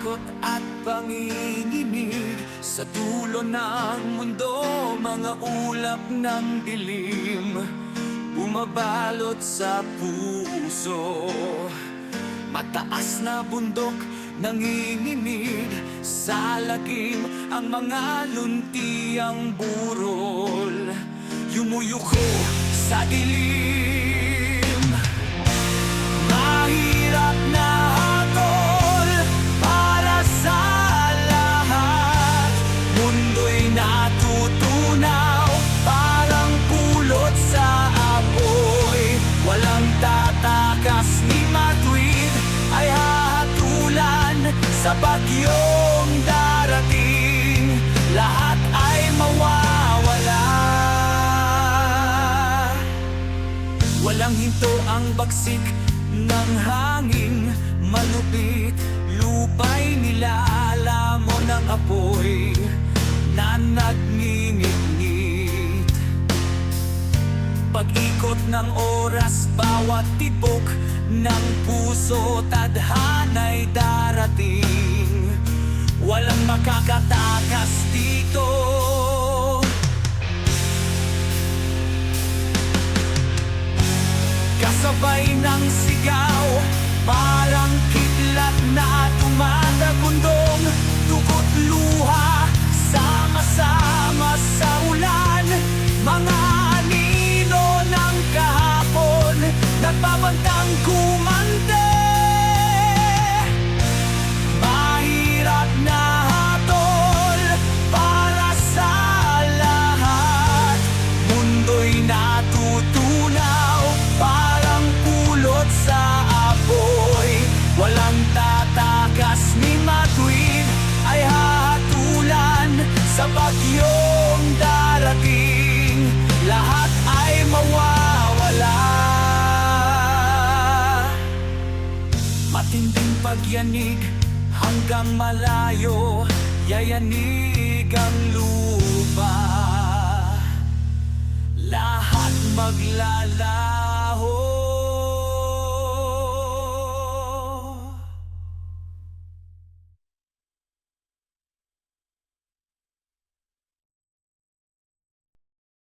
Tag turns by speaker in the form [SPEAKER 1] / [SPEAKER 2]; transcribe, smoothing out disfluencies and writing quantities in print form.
[SPEAKER 1] Pag-ikot at panginginig sa dulo ng mundo, mga ulap ng dilim bumabalot sa puso. Mataas na bundok nanginginig sa lagim, ang mga luntiang burol yumuyuko sa dilim. Mahirap na hatol para sa lahat, mundo'y natutunaw parang pulot sa apoy. Walang tatakas ni matuwid ay hahatulan sa bagyong darating. Lahat ay mawawala. Walang hinto ang bagsik ng hangin, malupit lupa'y nilalamon ng apoy na nagngingit-ngit. Pag-ikot ng oras, bawat tibok ng puso, tadhana'y darating. Walang makakatakas dito. Kasabay ng sigaw, parang kidlat na tumatagundong, dugo't luha, sama-sama sa ulan. Mga anino ng kahapon, nagbabantang kumante. Mahirap na hatol para sa lahat, mundo'y natutunaw parang pulot sa apoy. Walang tatakas ni matuwid ay hahatulan sa bagyong darating. Lahat ay mawawala. Matinding pagyanig hanggang malayo, yayanig ang lupa. Lahat maglalakad